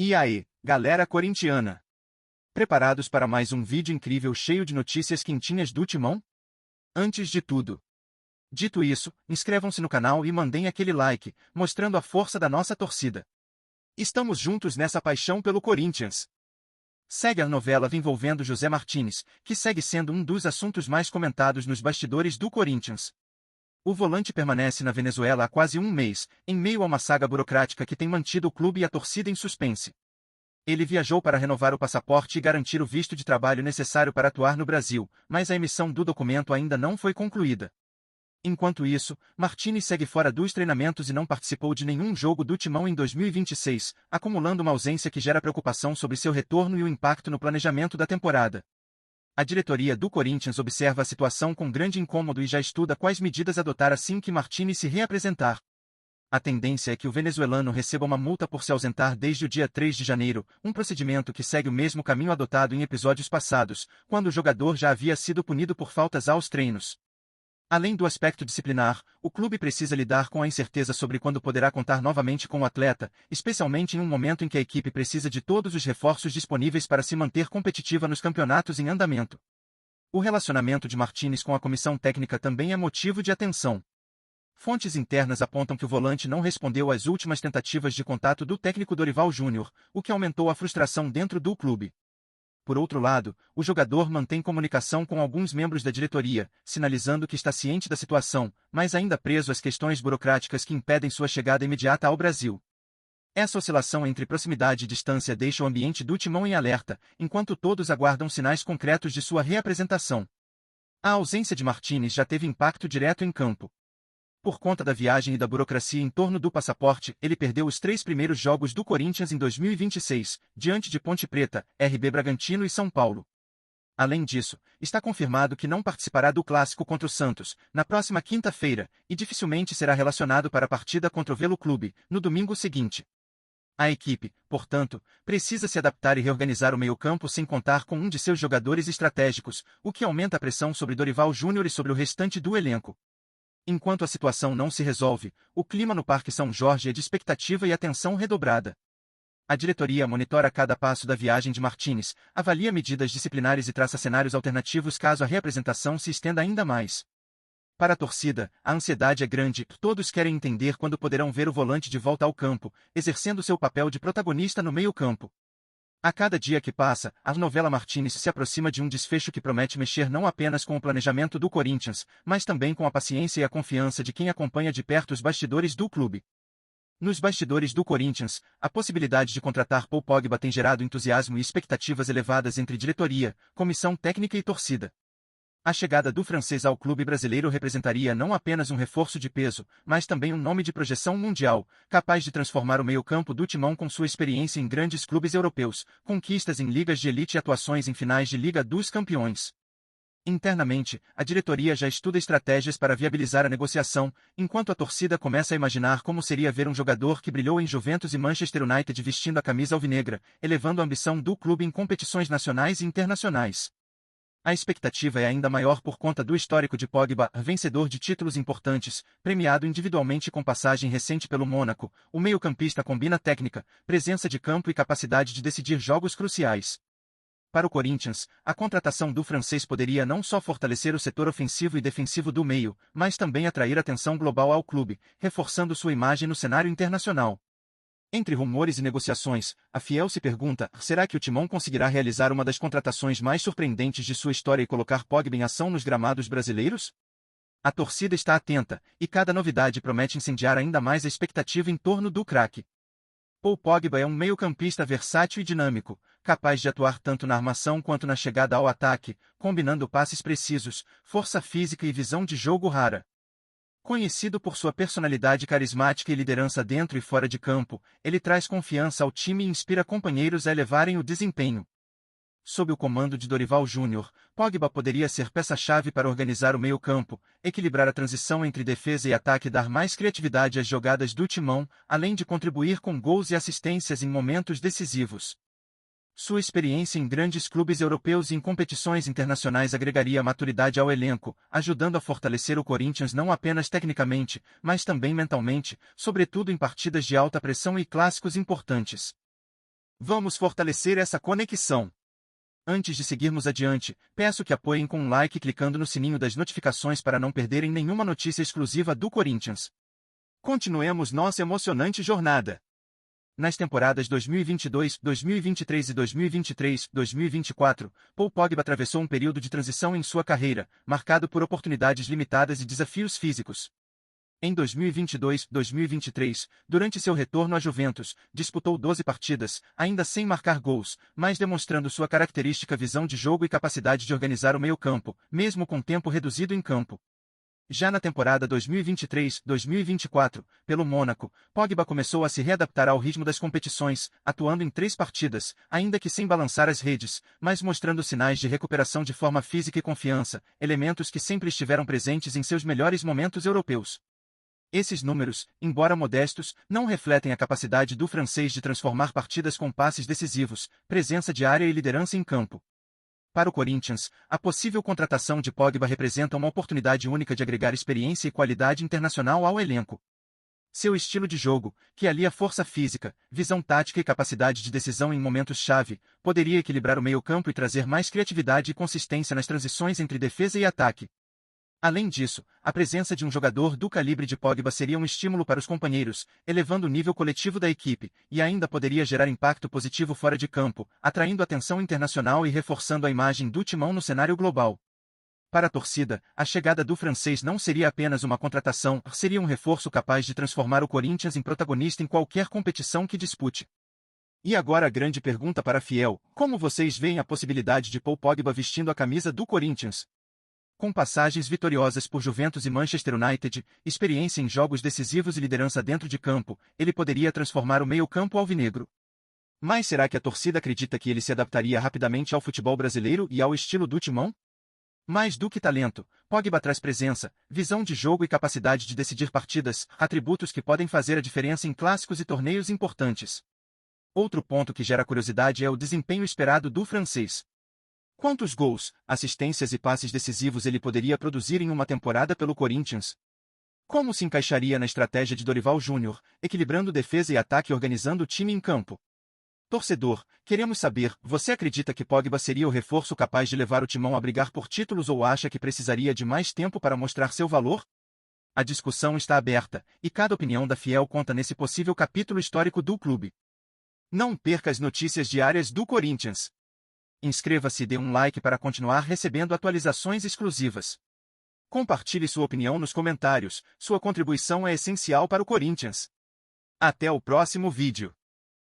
E aí, galera corintiana? Preparados para mais um vídeo incrível cheio de notícias quentinhas do Timão? Antes de tudo, dito isso, inscrevam-se no canal e mandem aquele like, mostrando a força da nossa torcida. Estamos juntos nessa paixão pelo Corinthians. Segue a novela envolvendo José Martínez, que segue sendo um dos assuntos mais comentados nos bastidores do Corinthians. O volante permanece na Venezuela há quase um mês, em meio a uma saga burocrática que tem mantido o clube e a torcida em suspense. Ele viajou para renovar o passaporte e garantir o visto de trabalho necessário para atuar no Brasil, mas a emissão do documento ainda não foi concluída. Enquanto isso, Martínez segue fora dos treinamentos e não participou de nenhum jogo do Timão em 2026, acumulando uma ausência que gera preocupação sobre seu retorno e o impacto no planejamento da temporada. A diretoria do Corinthians observa a situação com grande incômodo e já estuda quais medidas adotar assim que Martínez se reapresentar. A tendência é que o venezuelano receba uma multa por se ausentar desde o dia 3 de janeiro, um procedimento que segue o mesmo caminho adotado em episódios passados, quando o jogador já havia sido punido por faltas aos treinos. Além do aspecto disciplinar, o clube precisa lidar com a incerteza sobre quando poderá contar novamente com o atleta, especialmente em um momento em que a equipe precisa de todos os reforços disponíveis para se manter competitiva nos campeonatos em andamento. O relacionamento de Martínez com a comissão técnica também é motivo de atenção. Fontes internas apontam que o volante não respondeu às últimas tentativas de contato do técnico Dorival Júnior, o que aumentou a frustração dentro do clube. Por outro lado, o jogador mantém comunicação com alguns membros da diretoria, sinalizando que está ciente da situação, mas ainda preso às questões burocráticas que impedem sua chegada imediata ao Brasil. Essa oscilação entre proximidade e distância deixa o ambiente do Timão em alerta, enquanto todos aguardam sinais concretos de sua reapresentação. A ausência de Martínez já teve impacto direto em campo. Por conta da viagem e da burocracia em torno do passaporte, ele perdeu os 3 primeiros jogos do Corinthians em 2026, diante de Ponte Preta, RB Bragantino e São Paulo. Além disso, está confirmado que não participará do clássico contra o Santos, na próxima quinta-feira, e dificilmente será relacionado para a partida contra o Velo Clube, no domingo seguinte. A equipe, portanto, precisa se adaptar e reorganizar o meio-campo sem contar com um de seus jogadores estratégicos, o que aumenta a pressão sobre Dorival Júnior e sobre o restante do elenco. Enquanto a situação não se resolve, o clima no Parque São Jorge é de expectativa e atenção redobrada. A diretoria monitora cada passo da viagem de Martínez, avalia medidas disciplinares e traça cenários alternativos caso a reapresentação se estenda ainda mais. Para a torcida, a ansiedade é grande, todos querem entender quando poderão ver o volante de volta ao campo, exercendo seu papel de protagonista no meio-campo. A cada dia que passa, a novela Martínez se aproxima de um desfecho que promete mexer não apenas com o planejamento do Corinthians, mas também com a paciência e a confiança de quem acompanha de perto os bastidores do clube. Nos bastidores do Corinthians, a possibilidade de contratar Paul Pogba tem gerado entusiasmo e expectativas elevadas entre diretoria, comissão técnica e torcida. A chegada do francês ao clube brasileiro representaria não apenas um reforço de peso, mas também um nome de projeção mundial, capaz de transformar o meio-campo do Timão com sua experiência em grandes clubes europeus, conquistas em ligas de elite e atuações em finais de Liga dos Campeões. Internamente, a diretoria já estuda estratégias para viabilizar a negociação, enquanto a torcida começa a imaginar como seria ver um jogador que brilhou em Juventus e Manchester United vestindo a camisa alvinegra, elevando a ambição do clube em competições nacionais e internacionais. A expectativa é ainda maior por conta do histórico de Pogba, vencedor de títulos importantes, premiado individualmente com passagem recente pelo Mônaco. O meio-campista combina técnica, presença de campo e capacidade de decidir jogos cruciais. Para o Corinthians, a contratação do francês poderia não só fortalecer o setor ofensivo e defensivo do meio, mas também atrair atenção global ao clube, reforçando sua imagem no cenário internacional. Entre rumores e negociações, a Fiel se pergunta, será que o Timão conseguirá realizar uma das contratações mais surpreendentes de sua história e colocar Pogba em ação nos gramados brasileiros? A torcida está atenta, e cada novidade promete incendiar ainda mais a expectativa em torno do craque. Paul Pogba é um meio-campista versátil e dinâmico, capaz de atuar tanto na armação quanto na chegada ao ataque, combinando passes precisos, força física e visão de jogo rara. Conhecido por sua personalidade carismática e liderança dentro e fora de campo, ele traz confiança ao time e inspira companheiros a elevarem o desempenho. Sob o comando de Dorival Júnior, Pogba poderia ser peça-chave para organizar o meio-campo, equilibrar a transição entre defesa e ataque e dar mais criatividade às jogadas do Timão, além de contribuir com gols e assistências em momentos decisivos. Sua experiência em grandes clubes europeus e em competições internacionais agregaria maturidade ao elenco, ajudando a fortalecer o Corinthians não apenas tecnicamente, mas também mentalmente, sobretudo em partidas de alta pressão e clássicos importantes. Vamos fortalecer essa conexão. Antes de seguirmos adiante, peço que apoiem com um like clicando no sininho das notificações para não perderem nenhuma notícia exclusiva do Corinthians. Continuemos nossa emocionante jornada. Nas temporadas 2022, 2023 e 2023-2024, Paul Pogba atravessou um período de transição em sua carreira, marcado por oportunidades limitadas e desafios físicos. Em 2022-2023, durante seu retorno à Juventus, disputou 12 partidas, ainda sem marcar gols, mas demonstrando sua característica visão de jogo e capacidade de organizar o meio-campo, mesmo com tempo reduzido em campo. Já na temporada 2023-2024, pelo Mônaco, Pogba começou a se readaptar ao ritmo das competições, atuando em 3 partidas, ainda que sem balançar as redes, mas mostrando sinais de recuperação de forma física e confiança, elementos que sempre estiveram presentes em seus melhores momentos europeus. Esses números, embora modestos, não refletem a capacidade do francês de transformar partidas com passes decisivos, presença de área e liderança em campo. Para o Corinthians, a possível contratação de Pogba representa uma oportunidade única de agregar experiência e qualidade internacional ao elenco. Seu estilo de jogo, que alia força física, visão tática e capacidade de decisão em momentos-chave, poderia equilibrar o meio-campo e trazer mais criatividade e consistência nas transições entre defesa e ataque. Além disso, a presença de um jogador do calibre de Pogba seria um estímulo para os companheiros, elevando o nível coletivo da equipe, e ainda poderia gerar impacto positivo fora de campo, atraindo atenção internacional e reforçando a imagem do Timão no cenário global. Para a torcida, a chegada do francês não seria apenas uma contratação, seria um reforço capaz de transformar o Corinthians em protagonista em qualquer competição que dispute. E agora a grande pergunta para a Fiel: como vocês veem a possibilidade de Paul Pogba vestindo a camisa do Corinthians? Com passagens vitoriosas por Juventus e Manchester United, experiência em jogos decisivos e liderança dentro de campo, ele poderia transformar o meio-campo alvinegro. Mas será que a torcida acredita que ele se adaptaria rapidamente ao futebol brasileiro e ao estilo do Timão? Mais do que talento, Pogba traz presença, visão de jogo e capacidade de decidir partidas, atributos que podem fazer a diferença em clássicos e torneios importantes. Outro ponto que gera curiosidade é o desempenho esperado do francês. Quantos gols, assistências e passes decisivos ele poderia produzir em uma temporada pelo Corinthians? Como se encaixaria na estratégia de Dorival Júnior, equilibrando defesa e ataque e organizando o time em campo? Torcedor, queremos saber, você acredita que Pogba seria o reforço capaz de levar o Timão a brigar por títulos ou acha que precisaria de mais tempo para mostrar seu valor? A discussão está aberta, e cada opinião da Fiel conta nesse possível capítulo histórico do clube. Não perca as notícias diárias do Corinthians. Inscreva-se e dê um like para continuar recebendo atualizações exclusivas. Compartilhe sua opinião nos comentários, sua contribuição é essencial para o Corinthians. Até o próximo vídeo.